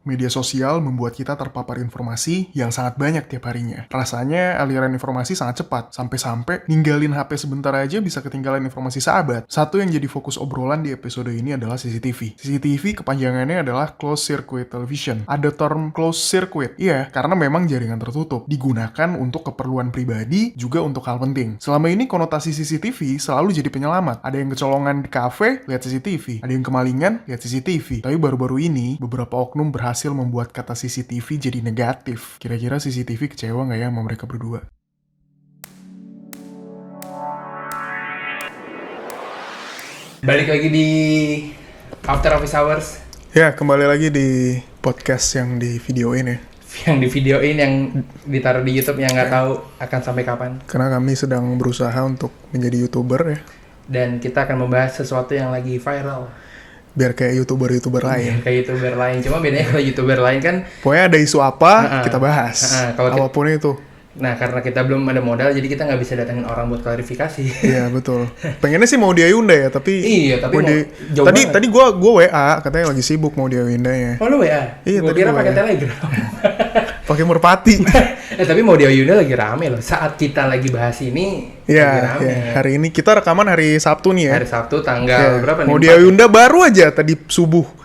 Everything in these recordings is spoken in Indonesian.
Media sosial membuat kita terpapar informasi yang sangat banyak tiap harinya. Rasanya aliran informasi sangat cepat, sampai-sampai ninggalin HP sebentar aja bisa ketinggalan informasi sahabat. Satu yang jadi fokus obrolan di episode ini adalah CCTV. CCTV kepanjangannya adalah Closed Circuit Television. Ada term closed circuit, iya, karena memang jaringan tertutup. Digunakan untuk keperluan pribadi, juga untuk hal penting. Selama ini konotasi CCTV selalu jadi penyelamat. Ada yang kecolongan di kafe, lihat CCTV. Ada yang kemalingan, lihat CCTV. Tapi baru-baru ini, beberapa oknum berhasil membuat kata CCTV jadi negatif. Kira-kira CCTV kecewa nggak ya sama mereka berdua? Balik lagi di After Office Hours. Ya, kembali lagi di podcast yang di videoin ya. Yang di videoin, yang ditaruh di YouTube yang nggak tahu akan sampai kapan. Karena kami sedang berusaha untuk menjadi YouTuber ya. Dan kita akan membahas sesuatu yang lagi viral. Biar kayak YouTuber-YouTuber lain. Kayak YouTuber lain. Cuma bedanya kalau YouTuber lain kan, Pokoknya ada isu apa, kita bahas. kalau apapun itu. nah karena kita belum ada modal, jadi kita nggak bisa datengin orang buat klarifikasi. Iya, betul. Pengennya sih mau di Ayunda ya, tapi... Iya, tapi mau tadi gua WA, katanya lagi sibuk mau di Ayundanya. Oh, lu WA? Iya, Gua tadi kira gua pakai WA. Telegram. Pakai merpati. Tapi mau di Ayunda lagi rame loh. Saat kita lagi bahas ini, lagi Iya, rame. ya. Hari ini kita rekaman hari Sabtu nih ya. Hari Sabtu tanggal berapa nih? Mau di 4? Ayunda baru aja tadi subuh.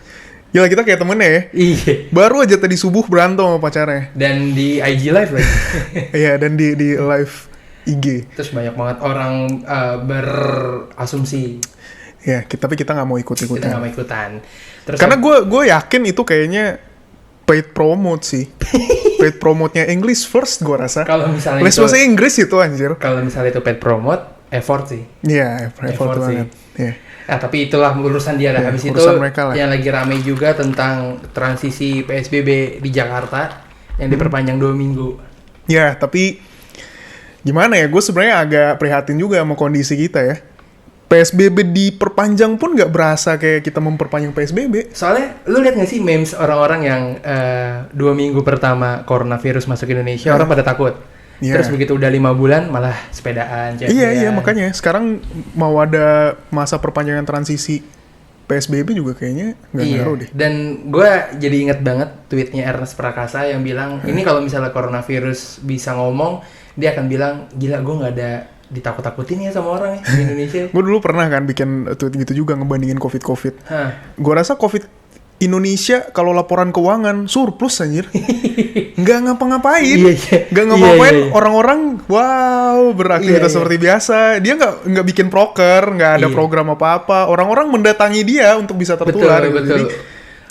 Gila, kita kayak temennya ya. Iya. Baru aja tadi subuh berantem sama pacarnya. Dan di IG live lagi. Iya, dan di live IG. Terus banyak banget orang berasumsi. Ya, tapi kita nggak mau Kita ikut-ikutan. nggak mau ikutan. Terus Karena gue yakin itu kayaknya paid promote sih. Paid promote-nya English first gue rasa. kalau misalnya Les itu, bahasa Inggris itu anjir. kalau misalnya itu paid promote, effort sih. Iya, effort Effort banget. Iya. Tapi itulah urusan dia lah. Ya, Habis itu urusan mereka lah. yang lagi rame juga tentang transisi PSBB di Jakarta yang diperpanjang 2 minggu. Ya, tapi gimana ya? Gue sebenarnya agak prihatin juga sama kondisi kita ya. PSBB diperpanjang pun nggak berasa kayak kita memperpanjang PSBB. Soalnya lu lihat nggak sih memes orang-orang yang 2 minggu pertama coronavirus masuk Indonesia, orang pada takut. Iya. Terus begitu udah 5 bulan malah sepedaan, Iya, makanya sekarang mau ada masa perpanjangan transisi PSBB juga kayaknya nggak ngaruh deh. Dan gue jadi inget banget tweetnya Ernest Prakasa yang bilang, ini kalau misalnya coronavirus bisa ngomong, dia akan bilang, gila gue nggak ada ditakut-takutin ya sama orang ya di Indonesia. Gue dulu pernah kan bikin tweet gitu juga ngebandingin COVID. Hah. Gue rasa COVID Indonesia kalau laporan keuangan surplus anjir. Nggak ngapa-ngapain. Iya. Nggak ngapa-ngapain. Iya. Orang-orang wow beraktivitas Iya. seperti biasa. Dia nggak bikin proker, nggak ada Iya. program apa-apa. Orang-orang mendatangi dia untuk bisa tertular. Betul, gitu. betul. Jadi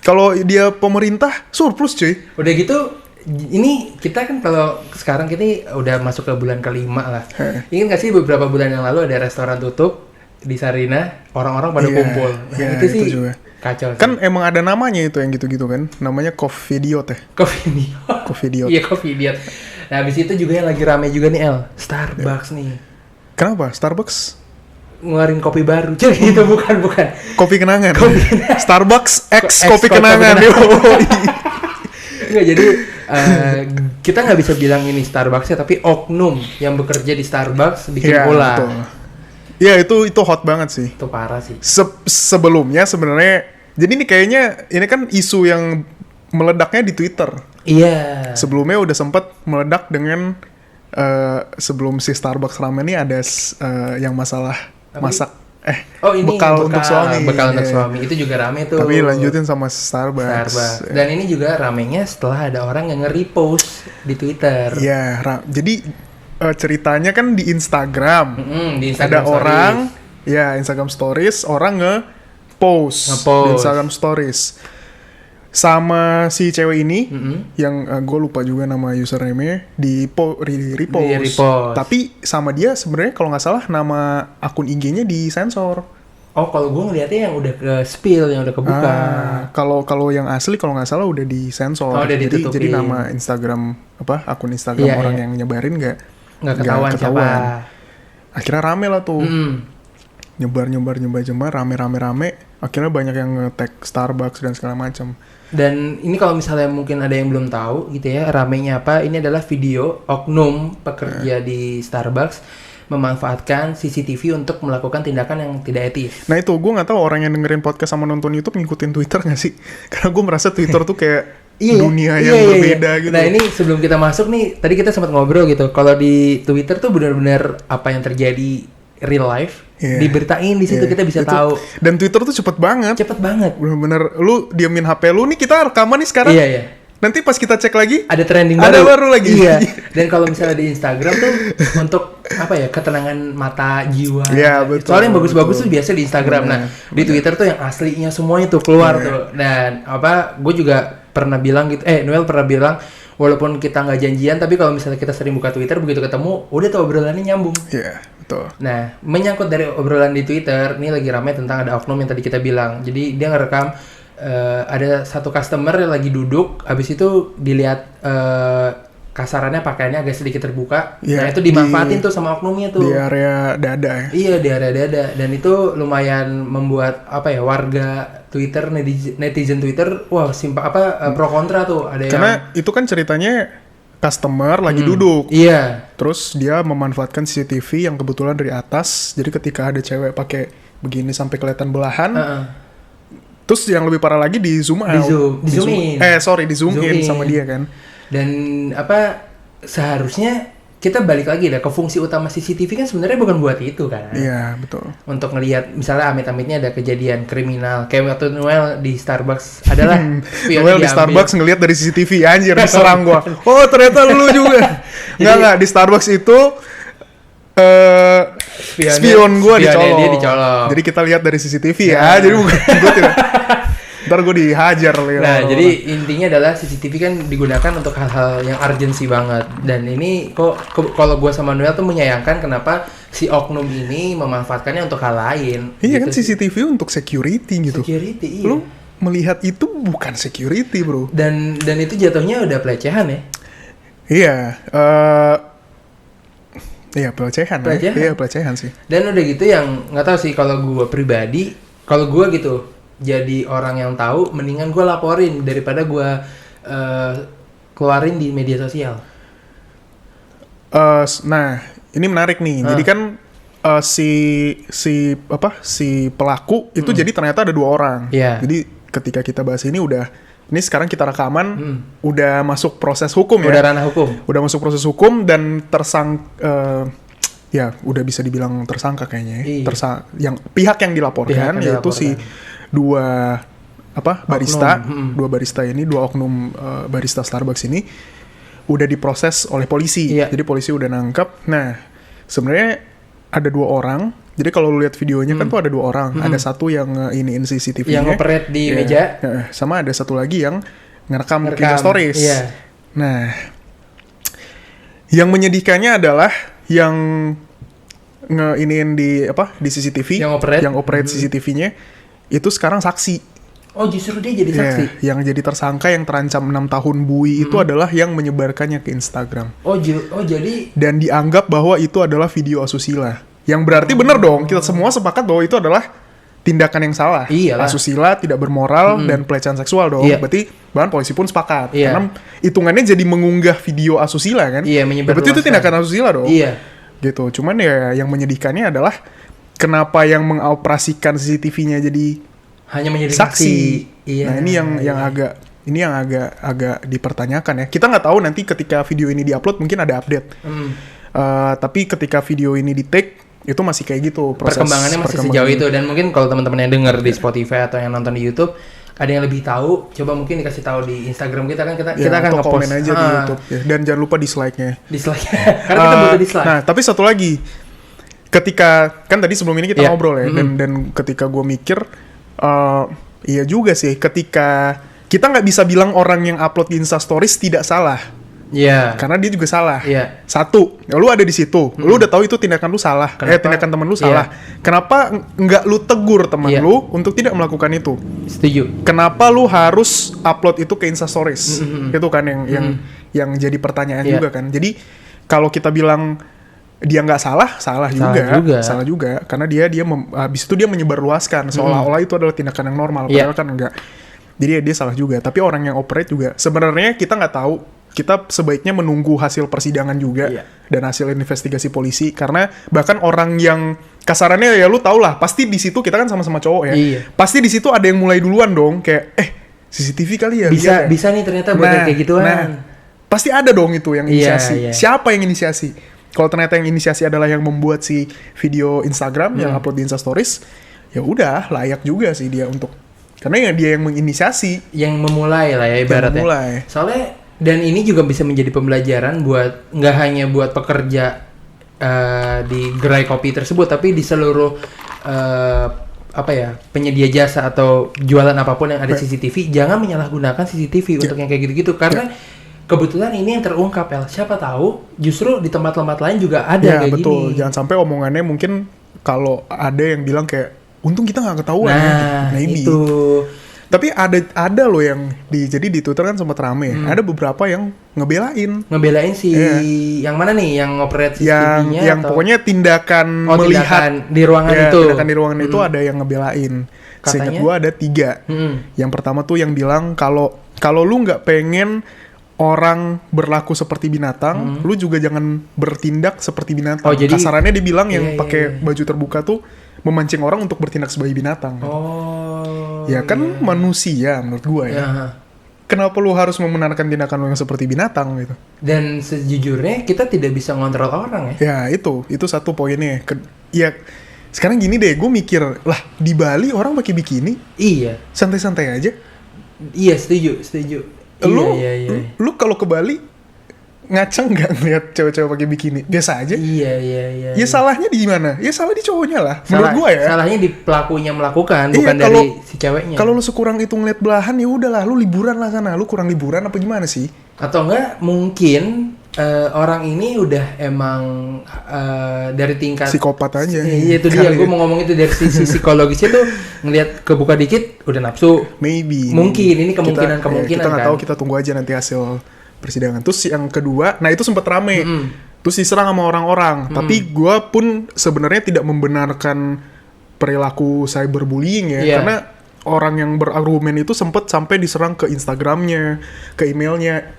kalau dia pemerintah surplus cuy. Udah gitu, ini kita kan kalau sekarang kita udah masuk ke bulan ke-5 lah. Ingin nggak sih beberapa bulan yang lalu ada restoran tutup di Sarina, orang-orang pada Iya, kumpul. Nah, iya, itu sih juga. kacau sih. Kan emang ada namanya itu yang gitu-gitu kan. Namanya Covidiot ya. Covidiot. Iya, Covidiot. Nah, habis itu juga yang lagi rame juga nih, Starbucks nih. Kenapa? Starbucks? Ngeluarin kopi baru. Jadi itu bukan. Kopi kenangan. Starbucks X X kopi kopi kenangan. kenangan. Yoi. Enggak, jadi kita nggak bisa bilang ini Starbucks ya, tapi oknum yang bekerja di Starbucks bikin Iya, ulah. betul. Iya, itu hot banget sih. Itu parah sih. Sebelumnya sebenarnya, jadi ini kayaknya ini kan isu yang meledaknya di Twitter. Iya. Sebelumnya udah sempat meledak dengan sebelum si Starbucks rame nih ada yang masalah masak ini bekal untuk suami. Bekal untuk Iya. suami itu juga rame tuh. Tapi lanjutin sama Starbucks. Dan ini juga ramenya setelah ada orang yang nge-repost di Twitter. Iya, jadi ceritanya kan di Instagram. Di Ada Instagram Stories. orang, ya Instagram Stories, orang nge-post di Instagram Stories. Sama si cewek ini, yang gue lupa juga nama username-nya, di repost. Tapi sama dia sebenarnya kalau nggak salah nama akun IG-nya disensor. Oh, kalau gue ngeliatnya yang udah ke spill, yang udah kebuka. Kalau yang asli kalau nggak salah udah disensor. Udah ditutupin. Jadi nama Instagram akun Instagram orang yang nyebarin nggak ketahuan siapa. Akhirnya rame lah tuh. Nyebar rame. Akhirnya banyak yang nge-tag Starbucks dan segala macam. Dan ini kalau misalnya mungkin ada yang belum tahu gitu ya, ramenya apa? Ini adalah video oknum pekerja di Starbucks memanfaatkan CCTV untuk melakukan tindakan yang tidak etis. Nah itu, gue nggak tahu orang yang dengerin podcast sama nonton YouTube ngikutin Twitter nggak sih? Karena gue merasa Twitter tuh kayak dunia yang berbeda gitu. Nah ini sebelum kita masuk nih, tadi kita sempat ngobrol gitu. Kalau di Twitter tuh benar-benar apa yang terjadi real life diberitain di situ, kita bisa tahu. Dan Twitter tuh cepet banget. Cepet banget. Bener-bener lu diamin HP lu nih, kita rekaman nih sekarang. Iya. Nanti pas kita cek lagi ada trending ada baru lagi. Iya. Dan kalau misalnya di Instagram tuh untuk apa ya, ketenangan mata jiwa. Iya, betul. Soalnya yang bagus-bagus tuh biasa di Instagram. Nah, di Twitter tuh yang aslinya semuanya tuh keluar tuh. Dan apa, gue juga pernah bilang gitu. Noel pernah bilang, walaupun kita nggak janjian, tapi kalau misalnya kita sering buka Twitter, begitu ketemu, udah tuh obrolannya nyambung. Iya, betul. Nah, menyangkut dari obrolan di Twitter, ini lagi ramai tentang ada oknum yang tadi kita bilang. Jadi dia ngerekam ada satu customer yang lagi duduk, habis itu dilihat kasarannya pakaiannya agak sedikit terbuka. Ya, nah itu dimanfaatin tuh sama oknumnya tuh. Di area dada ya. Iya, di area dada. Dan itu lumayan membuat apa ya, warga Twitter, netizen Twitter, wah pro kontra tuh. Ada karena itu kan ceritanya customer lagi duduk. Iya. Terus dia memanfaatkan CCTV yang kebetulan dari atas. Jadi ketika ada cewek pakai begini sampai kelihatan belahan. Terus yang lebih parah lagi di zoom out. Di zoom in. Di zoom in sama dia kan. Dan apa, seharusnya kita balik lagi dah ke fungsi utama CCTV kan sebenarnya bukan buat itu kan. Iya, betul. Untuk ngelihat misalnya amit-amitnya ada kejadian kriminal. Kayak waktu Noel di Starbucks adalah Noel di Starbucks ngelihat dari CCTV, anjir diserang gua. Oh, ternyata lu juga. Enggak, di Starbucks itu spion gue dicolong. Dia dicolong. Jadi kita lihat dari CCTV ya. Jadi bukan gue tidak. Ntar gue dihajar. Nah, jadi intinya adalah CCTV kan digunakan untuk hal-hal yang urgensi banget. Dan ini kok kalau gue sama Noel tuh menyayangkan kenapa si oknum ini memanfaatkannya untuk hal lain. Iya gitu kan, CCTV untuk security gitu. Security, iya. Lu melihat itu bukan security, bro. Dan itu jatuhnya udah pelecehan ya. Iya. Iya pelecehan. Iya pelecehan sih. Dan udah gitu yang nggak tahu sih, kalau gue pribadi, kalau gue gitu jadi orang yang tahu, mendingan gue laporin daripada gue keluarin di media sosial. Nah ini menarik nih. Jadi kan si pelaku itu jadi ternyata ada 2 orang. Yeah. Jadi ketika kita bahas ini ini sekarang kita rekaman, udah masuk proses hukum ya. Udah ranah hukum. Udah masuk proses hukum dan ya udah bisa dibilang tersangka kayaknya. Iya. Yang pihak yang dilaporkan yaitu si 2 barista, 2 barista ini, 2 oknum barista Starbucks ini udah diproses oleh polisi. Iya. Jadi polisi udah nangkep. Nah, sebenarnya ada 2 orang. Jadi kalau lu lihat videonya kan tuh ada 2 orang. Ada satu yang iniin CCTV-nya. Yang operate di meja. Sama ada satu lagi yang ngerekam Insta Stories. Iya. Nah, yang menyedihkannya adalah yang ngeiniin di CCTV. Yang operate CCTV-nya itu sekarang saksi. Oh, justru dia jadi saksi. Yang jadi tersangka yang terancam 6 tahun bui itu adalah yang menyebarkannya ke Instagram. Oh, jadi. Dan dianggap bahwa itu adalah video asusila. Yang berarti benar dong, kita semua sepakat bahwa itu adalah tindakan yang salah. Iyalah. Asusila, tidak bermoral, dan pelecehan seksual dong. Iya. Berarti bahkan polisi pun sepakat. Iya. Karena hitungannya jadi mengunggah video asusila kan. Iya, berarti itu tindakan asusila dong. Iya. Gitu. Cuman ya yang menyedihkannya adalah kenapa yang mengoperasikan CCTV-nya jadi hanya menjadi saksi. Iya. Nah, ini yang agak dipertanyakan ya. Kita nggak tahu nanti ketika video ini diupload mungkin ada update. Tapi ketika video ini di-take itu masih kayak gitu perkembangannya masih sejauh itu. Dan mungkin kalau teman-teman yang dengar di Spotify atau yang nonton di YouTube ada yang lebih tahu, coba mungkin dikasih tahu di Instagram kita kan, kita akan nge-post. Komen aja di YouTube ya. Dan jangan lupa dislike-nya. Karena kita butuh dislike. Nah, tapi satu lagi, ketika kan tadi sebelum ini kita ngobrol ya, dan ketika gue mikir, iya juga sih, ketika kita nggak bisa bilang orang yang upload di Insta Stories tidak salah. Iya. Karena dia juga salah. Iya. Satu, lu ada di situ, lu udah tahu itu tindakan lu salah. Tindakan temen lu salah. Kenapa nggak lu tegur teman lu untuk tidak melakukan itu? Setuju. Kenapa lu harus upload itu ke Insta Stories? Itu kan yang jadi pertanyaan juga kan. Jadi kalau kita bilang dia nggak salah juga. Karena dia habis itu dia menyebarluaskan seolah-olah itu adalah tindakan yang normal. Padahal kan enggak. Jadi dia salah juga. Tapi orang yang operate juga sebenarnya kita nggak tahu. Kita sebaiknya menunggu hasil persidangan juga dan hasil investigasi polisi, karena bahkan orang yang kasarannya ya lu tau lah, pasti di situ kita kan sama-sama cowok ya. Pasti di situ ada yang mulai duluan dong, kayak CCTV kali ya. Bisa lihat ya. bisa nih ternyata buat kayak gituan. Pasti ada dong itu yang inisiasi. Iya. Siapa yang inisiasi? Kalau ternyata yang inisiasi adalah yang membuat si video Instagram yang upload di Instastories, ya udah layak juga sih dia untuk, karena ya dia yang menginisiasi, Yang memulai lah ya ibaratnya. memulai. Soalnya dan ini juga bisa menjadi pembelajaran buat nggak hanya buat pekerja di gerai kopi tersebut, tapi di seluruh penyedia jasa atau jualan apapun yang ada CCTV, jangan menyalahgunakan CCTV untuk yang kayak gitu-gitu karena kebetulan ini yang terungkap ya. Siapa tahu justru di tempat-tempat lain juga ada kayak betul. gini. Jangan sampai omongannya mungkin kalau ada yang bilang kayak untung kita nggak ketahuan. Nah, maybe. itu. Tapi ada loh yang jadi di Twitter kan sempat rame ya. Ada beberapa yang ngebelain Si yang mana nih yang operate CCTV-nya yang atau pokoknya tindakan tindakan melihat di ruangan itu. tindakan di ruangan itu ada yang ngebelain. Seingat Katanya? gua ada 3. Yang pertama tuh yang bilang kalau lu nggak pengen orang berlaku seperti binatang, lu juga jangan bertindak seperti binatang. Oh, jadi- kasarannya dia bilang yang Iya, pakai iya. baju terbuka tuh memancing orang untuk bertindak sebagai binatang. Oh. Ya kan manusia menurut gua ya. Ya. Kenapa lu harus membenarkan tindakan lu yang seperti binatang gitu? Dan sejujurnya kita tidak bisa ngontrol orang ya. Ya itu satu poinnya. Ya sekarang gini deh, gue mikir lah di Bali orang pakai bikini Iya. santai-santai aja. Iya, setuju. Lu Iya. lu kalau ke Bali ngaceng nggak ngeliat cewek-cewek pakai bikini? Biasa aja. Iya. Ya salahnya di mana? Ya salah di cowoknya lah. Menurut gue ya. Salahnya di pelakunya melakukan, Iya, bukan dari si ceweknya. Kalau lu sekurang itu ngeliat belahan ya udahlah, lu liburan lah sana. Lu kurang liburan apa gimana sih? Atau enggak mungkin orang ini udah emang dari tingkat Psikopat aja. Iya, itu dia. Kali Gue ya. mau ngomong itu dari sisi psikologisnya tuh ngelihat kebuka dikit udah nafsu. Maybe. Mungkin ini Kita kemungkinan nggak kan. tahu, kita tunggu aja nanti hasil persidangan. Terus yang kedua, nah itu sempet rame. Terus diserang sama orang-orang. Tapi gue pun sebenarnya tidak membenarkan perilaku cyberbullying ya, Iya. karena orang yang berargumen itu sempet sampai diserang ke Instagramnya, ke emailnya.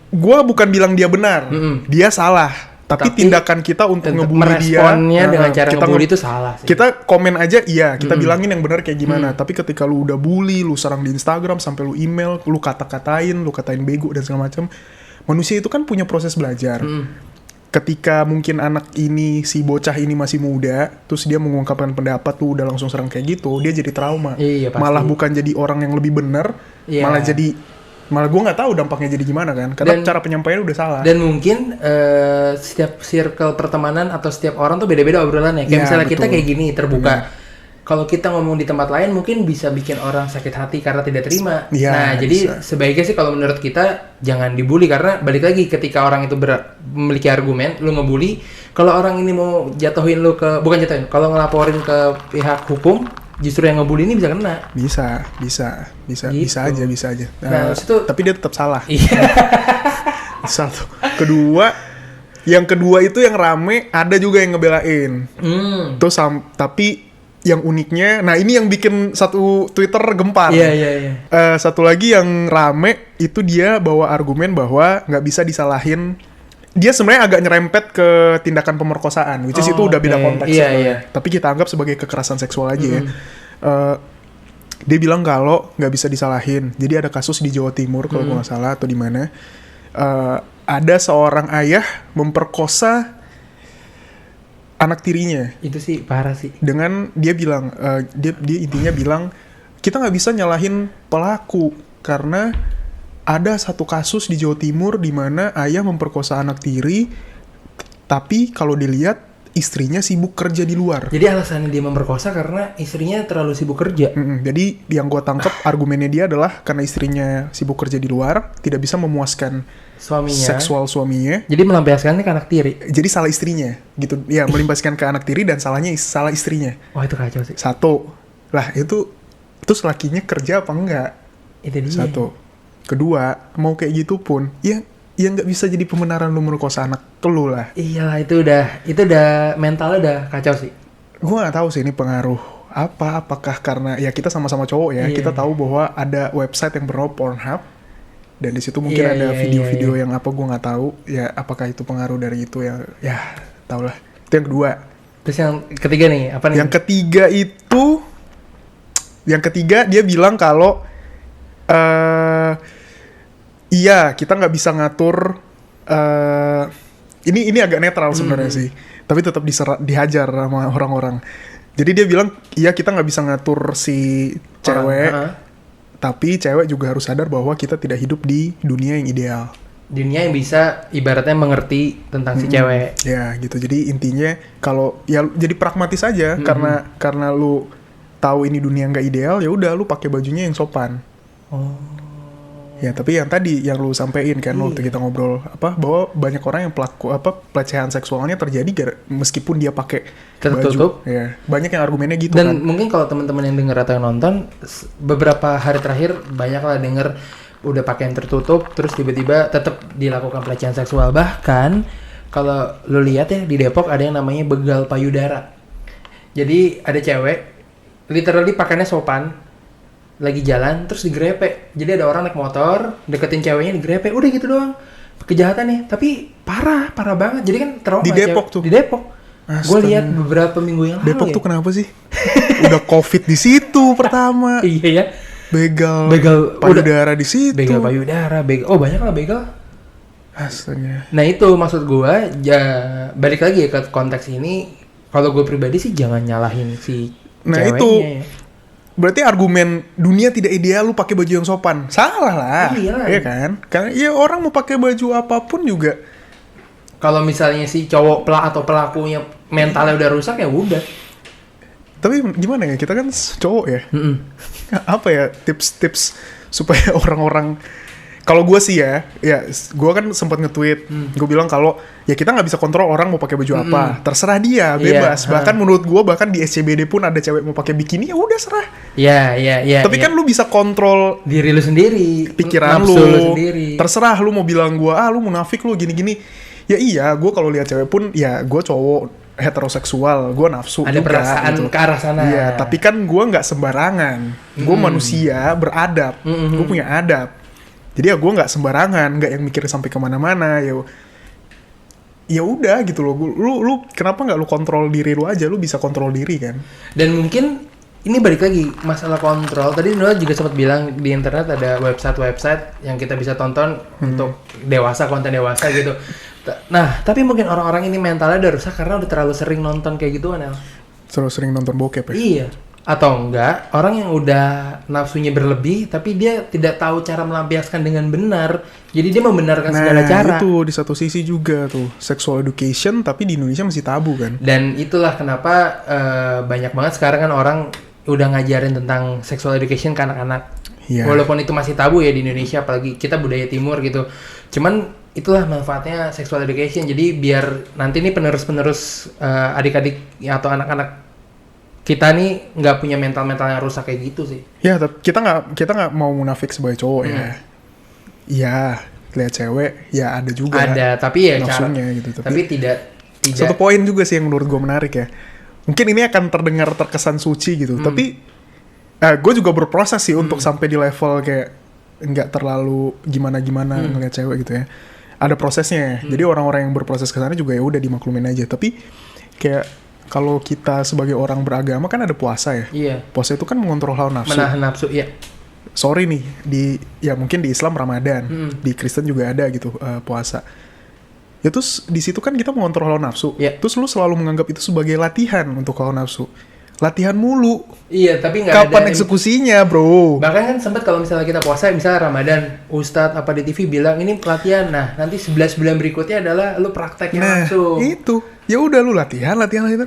Gue bukan bilang dia benar, dia salah. Tapi tindakan kita untuk ngebully dia, meresponnya dengan cara kita ngebully itu salah sih. kita komen aja, iya, kita bilangin yang benar kayak gimana. Tapi ketika lu udah bully, lu serang di Instagram, sampai lu email, lu kata-katain, lu katain bego dan segala macam. Manusia itu kan punya proses belajar. Ketika mungkin anak ini, si bocah ini masih muda, terus dia mengungkapkan pendapat, lu udah langsung serang kayak gitu, dia jadi trauma. Iya, pasti. Malah bukan jadi orang yang lebih benar, Iya. malah gue nggak tahu dampaknya jadi gimana kan, karena cara penyampaiannya udah salah. Dan mungkin setiap circle pertemanan atau setiap orang tuh beda-beda obrolannya. Kayak Ya, misalnya kita betul. kayak gini terbuka. Kalau kita ngomong di tempat lain mungkin bisa bikin orang sakit hati karena tidak terima. Ya, nah, jadi bisa. sebaiknya sih kalau menurut kita jangan dibully karena balik lagi ketika orang itu memiliki argumen, lu ngebully, kalau orang ini mau jatuhin lu bukan jatuhin, kalau ngelaporin ke pihak hukum, justru yang ngebully ini bisa kena. Bisa Gitu. bisa aja. Nah, itu- tapi dia tetap salah. Iya. Satu. Yang kedua itu yang rame, ada juga yang ngebelain. Terus tapi yang uniknya, nah ini yang bikin satu Twitter gempar. Iya. Satu lagi yang rame itu dia bawa argumen bahwa nggak bisa disalahin. Dia sebenarnya agak nyerempet ke tindakan pemerkosaan, which is itu udah beda oke. konteks. Iya, sebenarnya. iya. Tapi kita anggap sebagai kekerasan seksual aja ya. Dia bilang kalau nggak bisa disalahin. Jadi ada kasus di Jawa Timur kalau gue nggak salah atau di mana. Ada seorang ayah memperkosa anak tirinya Itu sih parah sih. dengan dia bilang dia intinya bilang kita nggak bisa nyalahin pelaku karena ada satu kasus di Jawa Timur di mana ayah memperkosa anak tiri, tapi kalau dilihat istrinya sibuk kerja di luar. Jadi alasannya dia memperkosa karena istrinya terlalu sibuk kerja. Jadi yang gue tangkap argumennya dia adalah karena istrinya sibuk kerja di luar, tidak bisa memuaskan Suaminya. seksual suaminya. Jadi melampiaskannya ke anak tiri. Jadi salah istrinya gitu. Ya, melimpaskan ke anak tiri dan salahnya salah istrinya. Wah, itu kacau sih. Satu. Lah, itu terus lakinya kerja apa enggak? Itu dia. Satu. Kedua, mau kayak gitu pun, ya nggak bisa jadi pembenaran lu merkosa anak lu lah. Iyalah, itu udah mentalnya udah kacau sih. Gue nggak tahu sih ini pengaruh apa, apakah karena ya kita sama-sama cowok ya, Iya. kita tahu bahwa ada website yang bernama Pornhub dan di situ mungkin Iya, ada iya, video-video iya. yang apa gue nggak tahu ya, apakah itu pengaruh dari itu ya tau lah. Itu yang kedua. Terus yang ketiga nih, apa nih? Yang ketiga dia bilang kalau Iya, kita nggak bisa ngatur. Ini agak netral sebenarnya sih, tapi tetap dihajar sama orang-orang. Jadi dia bilang, iya kita nggak bisa ngatur si cewek, tapi cewek juga harus sadar bahwa kita tidak hidup di dunia yang ideal. Dunia yang bisa ibaratnya mengerti tentang si cewek. Ya gitu. Jadi intinya kalau ya jadi pragmatis aja, karena lu tahu ini dunia nggak ideal, ya udah lu pakai bajunya yang sopan. Oh. Ya tapi yang tadi yang lu sampein kan waktu kita ngobrol bahwa banyak orang yang pelecehan seksualnya terjadi meskipun dia pakai tertutup. baju. Ya, banyak yang argumennya gitu. Dan kan. mungkin kalau teman-teman yang denger atau yang nonton beberapa hari terakhir banyak lah denger udah pakaian tertutup terus tiba-tiba tetap dilakukan pelecehan seksual. Bahkan kalau lu lihat ya di Depok ada yang namanya begal payudara. Jadi ada cewek literally pakaiannya sopan, lagi jalan terus digrepe. Jadi ada orang naik motor deketin ceweknya digrepe, udah gitu doang kejahatan nih. Tapi parah banget. Jadi kan trauma. Di Depok tuh. Di Depok. Gue lihat beberapa minggu yang lalu. Depok tuh kenapa sih? Udah COVID di situ pertama. Iya ya. Begal payudara di situ. Begal payudara, oh banyak lah begal. Astaga. Nah itu maksud gue, balik lagi ya ke konteks ini. Kalau gue pribadi sih jangan nyalahin si ceweknya. Itu ya. Berarti argumen dunia tidak ideal lu pakai baju yang sopan. Salah lah. Iya kan? Karena ya orang mau pakai baju apapun juga. Kalau misalnya si cowok atau pelakunya mentalnya udah rusak ya udah. Tapi gimana ya, kita kan cowok ya. Apa ya tips-tips supaya orang-orang, kalau gue sih ya gue kan sempat nge-tweet, gue bilang kalau ya kita nggak bisa kontrol orang mau pakai baju apa, terserah dia, bebas. Bahkan menurut gue bahkan di SCBD pun ada cewek mau pakai bikini, ya udah serah. Iya. Tapi kan lu bisa kontrol diri lu sendiri, pikiran lu sendiri. Terserah lu mau bilang gue lu munafik lu gini-gini. Ya iya, gue kalau lihat cewek pun ya gue cowok heteroseksual, gue nafsu ada juga, perasaan gitu. ke arah sana. Iya, tapi kan gue nggak sembarangan. Gue manusia beradab, gue punya adab. Jadi ya gue nggak sembarangan, nggak yang mikir sampai kemana-mana. Ya udah gitu loh. Lu kenapa nggak lu kontrol diri lu aja? Lu bisa kontrol diri kan? Dan mungkin ini balik lagi masalah kontrol. Tadi Noel juga sempat bilang di internet ada website yang kita bisa tonton untuk dewasa, konten dewasa gitu. Nah, tapi mungkin orang-orang ini mentalnya udah rusak karena udah terlalu sering nonton kayak gitu, Anel. Terlalu sering nonton bokep ya? Iya. Atau enggak, orang yang udah nafsunya berlebih, tapi dia tidak tahu cara melampiaskan dengan benar. Jadi dia membenarkan segala cara. Nah, itu di satu sisi juga tuh. Sexual education, tapi di Indonesia masih tabu kan? Dan itulah kenapa banyak banget sekarang kan orang udah ngajarin tentang sexual education ke anak-anak. Yeah. Walaupun itu masih tabu ya di Indonesia, apalagi kita budaya timur gitu. Cuman itulah manfaatnya sexual education. Jadi biar nanti nih penerus-penerus adik-adik atau anak-anak kita nih nggak punya mental-mental yang rusak kayak gitu sih. Ya, tapi kita nggak mau munafik sebagai cowok ya. Iya, lihat cewek ya ada juga. Ada, tapi ya nafsunya gitu. Tapi tidak. Satu poin juga sih yang menurut gue menarik ya. Mungkin ini akan terdengar terkesan suci gitu, tapi gue juga berproses sih untuk sampai di level kayak nggak terlalu gimana-gimana ngeliat cewek gitu ya. Ada prosesnya. Jadi orang-orang yang berproses ke sana juga ya udah dimaklumin aja. Tapi kayak kalau kita sebagai orang beragama kan ada puasa ya. Iya. Puasa itu kan mengontrol hawa nafsu. Menahan nafsu, iya. Sorry nih, mungkin di Islam Ramadan, di Kristen juga ada gitu puasa. Ya terus di situ kan kita mengontrol hawa nafsu. Yeah. Terus lu selalu menganggap itu sebagai latihan untuk hawa nafsu. Latihan mulu. Iya, tapi nggak ada. Kapan eksekusinya, bro? Bahkan kan sempat kalau misalnya kita puasa, misalnya Ramadan, Ustadz apa di TV bilang ini pelatihan. Nah, nanti 11 bulan berikutnya adalah lu prakteknya langsung. Nah, itu. Ya udah lu latihan.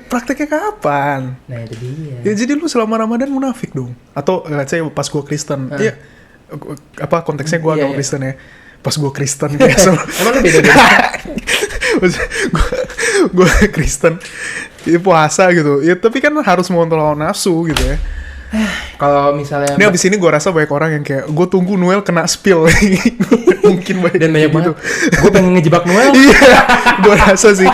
Prakteknya kapan? Nah, itu dia. Ya jadi lu selama Ramadan munafik dong. Atau let's say pas gua Kristen. Iya. Konteksnya gua agama Kristen ya. Pas gua Kristen kayak Emang lu beda-beda? Gue Kristen, ya puasa gitu. Ya tapi kan harus mengontrol hawa nafsu gitu ya. Kalau misalnya ini abis ini gue rasa banyak orang yang kayak gue tunggu Noel kena spill. Mungkin banyak dan banyak gitu. Gue pengen ngejebak Noel. Iya, gue rasa sih